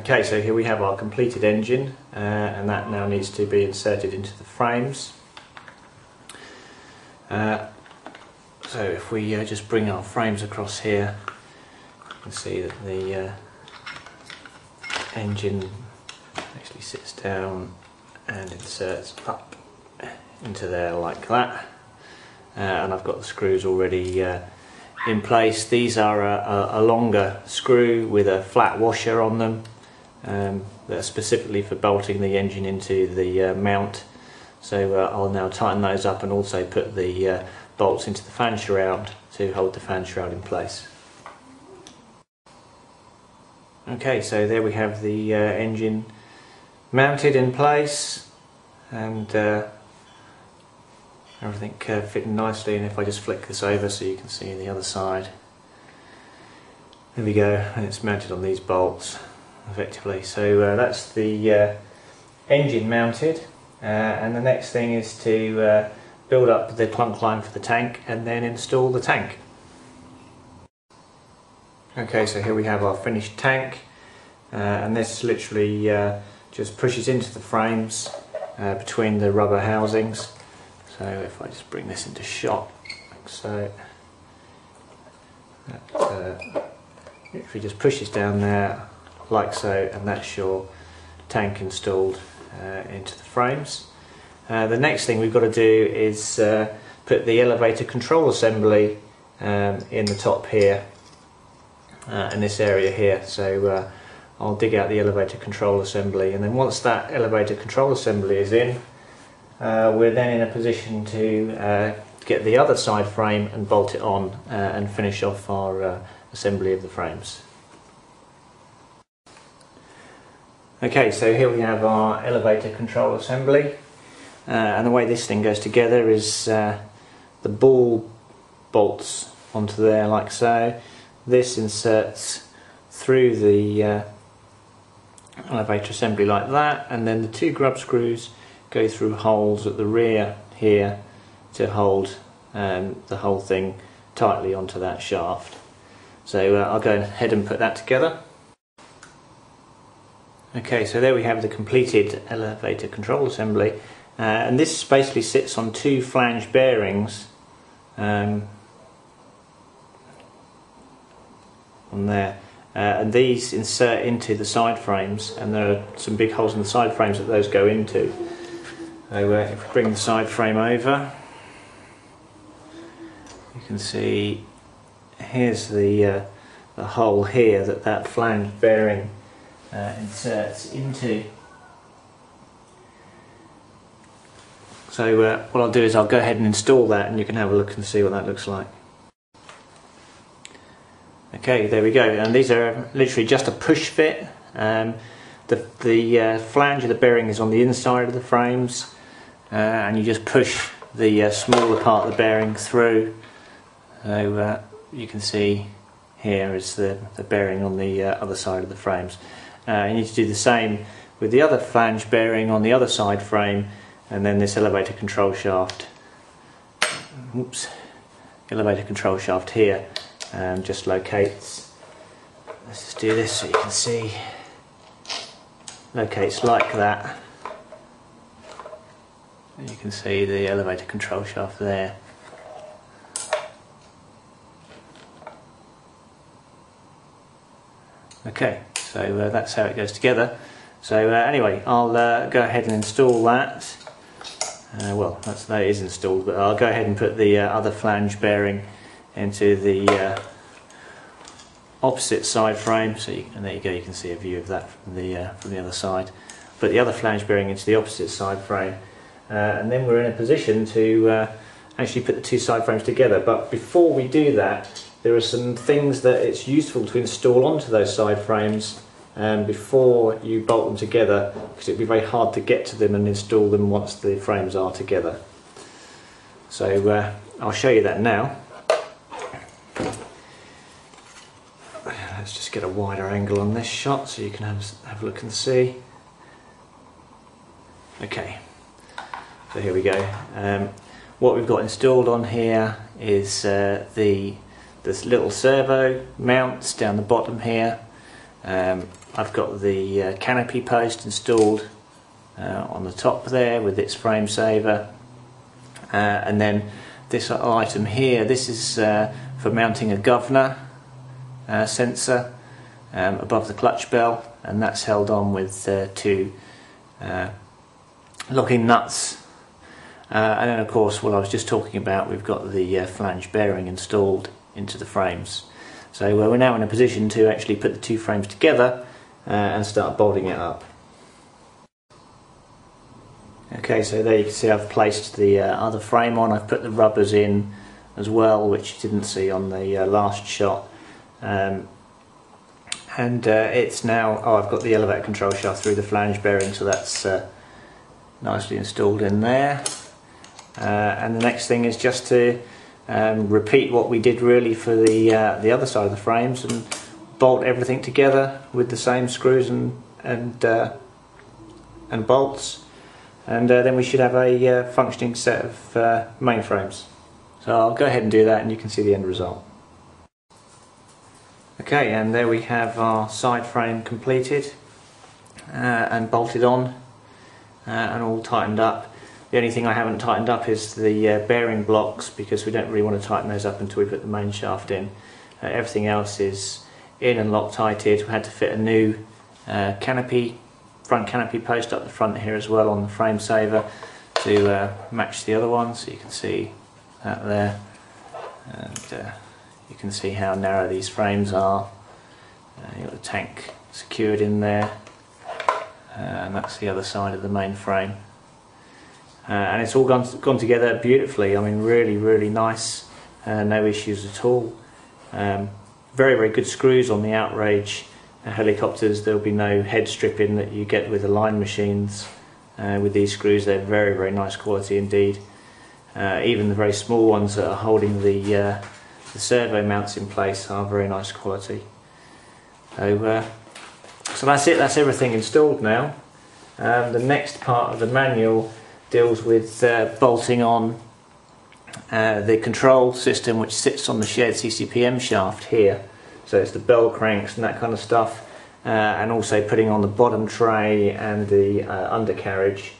Okay, so here we have our completed engine, and that now needs to be inserted into the frames. So if we just bring our frames across here, you can see that the engine actually sits down and inserts up into there like that. And I've got the screws already in place. These are a longer screw with a flat washer on them that are specifically for bolting the engine into the mount. So I'll now tighten those up and also put the bolts into the fan shroud to hold the fan shroud in place. Okay, so there we have the engine mounted in place, and everything fitting nicely. And if I just flick this over so you can see the other side, there we go, and it's mounted on these bolts effectively. So that's the engine mounted, and the next thing is to build up the plunk line for the tank and then install the tank. Okay, so here we have our finished tank, and this literally just pushes into the frames between the rubber housings. So if I just bring this into shot, like so, that literally just pushes down there like so, and that's your tank installed into the frames. The next thing we've got to do is put the elevator control assembly in the top here, in this area here. So I'll dig out the elevator control assembly, and then once that elevator control assembly is in, we're then in a position to get the other side frame and bolt it on and finish off our assembly of the frames. Okay, so here we have our elevator control assembly, and the way this thing goes together is the ball bolts onto there like so. This inserts through the elevator assembly like that, and then the two grub screws go through holes at the rear here to hold the whole thing tightly onto that shaft. So I'll go ahead and put that together. Okay, so there we have the completed elevator control assembly, and this basically sits on two flange bearings on there, and these insert into the side frames, and there are some big holes in the side frames that those go into. So if we bring the side frame over, you can see here's the hole here that flange bearing inserts into. So what I'll do is I'll go ahead and install that, and you can have a look and see what that looks like. Okay, there we go, and these are literally just a push fit. The flange of the bearing is on the inside of the frames, and you just push the smaller part of the bearing through. So you can see here is the bearing on the other side of the frames. You need to do the same with the other flange bearing on the other side frame, and then this elevator control shaft. Oops, elevator control shaft here just locates. Let's just do this so you can see. Locates like that. And you can see the elevator control shaft there. Okay, so that's how it goes together. So anyway, I'll go ahead and install that. Well, that is installed, but I'll go ahead and put the other flange bearing into the opposite side frame. So and there you go, you can see a view of that from the other side. Put the other flange bearing into the opposite side frame, and then we're in a position to actually put the two side frames together. But before we do that, there are some things that it's useful to install onto those side frames before you bolt them together, because it'd be very hard to get to them and install them once the frames are together. So I'll show you that now. Let's just get a wider angle on this shot so you can have a look and see. Okay, so here we go. What we've got installed on here is this little servo mounts down the bottom here. I've got the canopy post installed on the top there with its frame saver, and then this item here, this is for mounting a governor sensor above the clutch bell, and that's held on with two locking nuts. And then of course, what I was just talking about, we've got the flange bearing installed into the frames. So we're now in a position to actually put the two frames together and start bolting it up. Okay, so there you can see I've placed the other frame on. I've put the rubbers in as well, which you didn't see on the last shot. And it's now, I've got the elevator control shaft through the flange bearing, so that's nicely installed in there. And the next thing is just to repeat what we did really for the other side of the frames, and bolt everything together with the same screws and bolts, and then we should have a functioning set of mainframes. So I'll go ahead and do that, and you can see the end result. Okay, and there we have our side frame completed and bolted on and all tightened up. The only thing I haven't tightened up is the bearing blocks, because we don't really want to tighten those up until we put the main shaft in. Everything else is in and Loctited. We had to fit a new front canopy post up the front here as well on the frame saver to match the other one, so you can see that there, and you can see how narrow these frames are. You've got the tank secured in there, and that's the other side of the main frame. And it's all gone together beautifully. I mean, really nice, no issues at all. Very very good screws on the Outrage helicopters. There'll be no head stripping that you get with the line machines. With these screws, they're very nice quality indeed. Even the very small ones that are holding the servo mounts in place are very nice quality. So that's it. That's everything installed now. The next part of the manual deals with bolting on the control system, which sits on the shared CCPM shaft here. So it's the bell cranks and that kind of stuff, and also putting on the bottom tray and the undercarriage.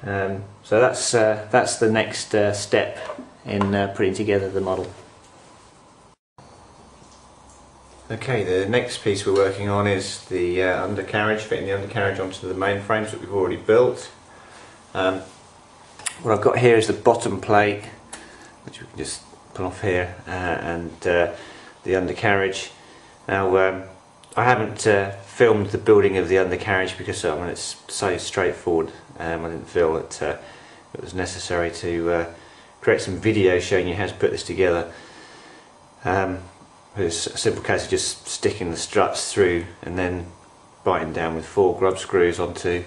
So that's the next step in putting together the model. Okay, the next piece we're working on is the undercarriage, fitting the undercarriage onto the main frames that we've already built. What I've got here is the bottom plate, which we can just pull off here, and the undercarriage. Now I haven't filmed the building of the undercarriage because I mean, it's so straightforward. I didn't feel that it was necessary to create some video showing you how to put this together. It's a simple case of just sticking the struts through and then biting down with 4 grub screws onto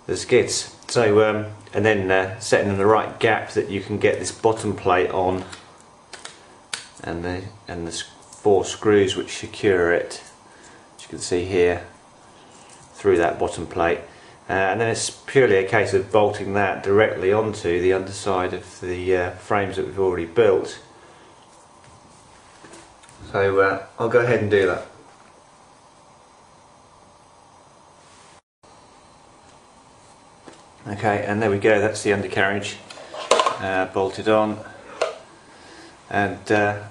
the skids. So and then setting in the right gap that you can get this bottom plate on, and the 4 screws which secure it, as you can see here, through that bottom plate. And then it's purely a case of bolting that directly onto the underside of the frames that we've already built. So I'll go ahead and do that. Okay, and there we go, that's the undercarriage bolted on. And the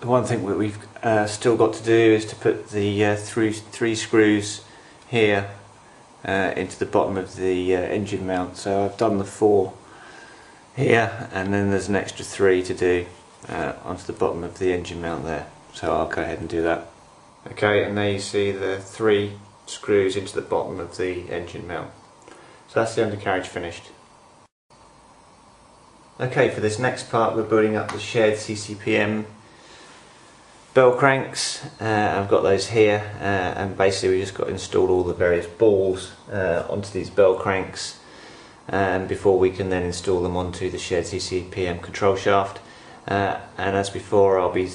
one thing that we've still got to do is to put the 3 screws here into the bottom of the engine mount. So I've done the 4 here, and then there's an extra 3 to do onto the bottom of the engine mount there. So I'll go ahead and do that. Okay, and there you see the 3 screws into the bottom of the engine mount. So that's the undercarriage finished. Okay, for this next part we're building up the shared CCPM bell cranks. I've got those here, and basically we just got to install all the various balls onto these bell cranks, and before we can then install them onto the shared CCPM control shaft. And as before, I'll be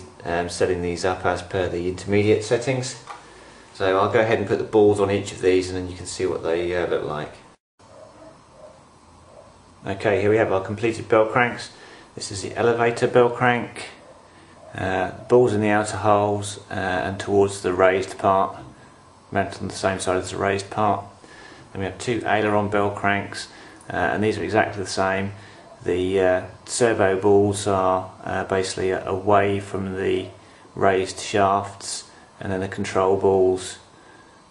setting these up as per the intermediate settings. So I'll go ahead and put the balls on each of these, and then you can see what they look like. Okay, here we have our completed bell cranks. This is the elevator bell crank, balls in the outer holes and towards the raised part, mounted on the same side as the raised part. Then we have two aileron bell cranks, and these are exactly the same. The servo balls are basically away from the raised shafts, and then the control balls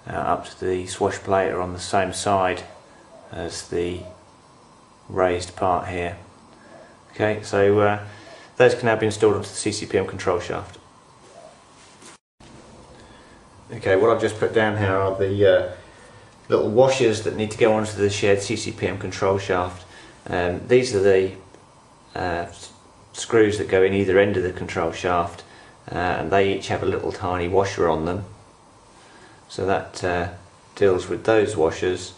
up to the swash plate are on the same side as the raised part here. Okay, so those can now be installed onto the CCPM control shaft. Okay, what I've just put down here are the little washers that need to go onto the shared CCPM control shaft. These are the screws that go in either end of the control shaft, and they each have a little tiny washer on them. So that deals with those washers,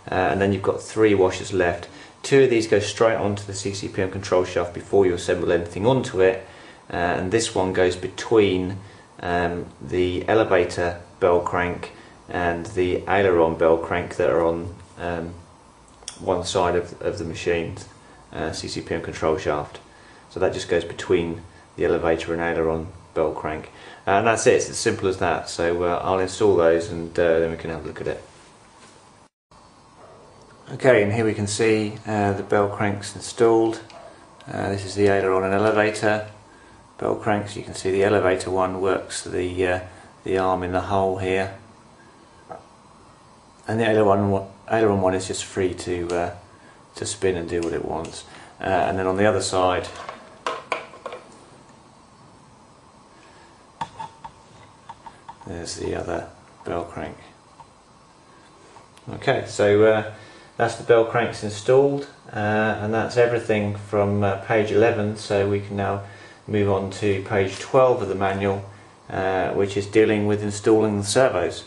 and then you've got three washers left. Two of these go straight onto the CCPM control shaft before you assemble anything onto it, and this one goes between the elevator bell crank and the aileron bell crank that are on one side of the machine's CCPM control shaft. So that just goes between the elevator and aileron bell crank, and that's it. It's as simple as that. So I'll install those, and then we can have a look at it. Okay, and here we can see the bell cranks installed. This is the aileron and elevator bell cranks. You can see the elevator one works the arm in the hole here, and the aileron one is just free to spin and do what it wants. And then on the other side, there's the other bell crank. Okay, so that's the bell cranks installed, and that's everything from page 11. So we can now move on to page 12 of the manual, which is dealing with installing the servos.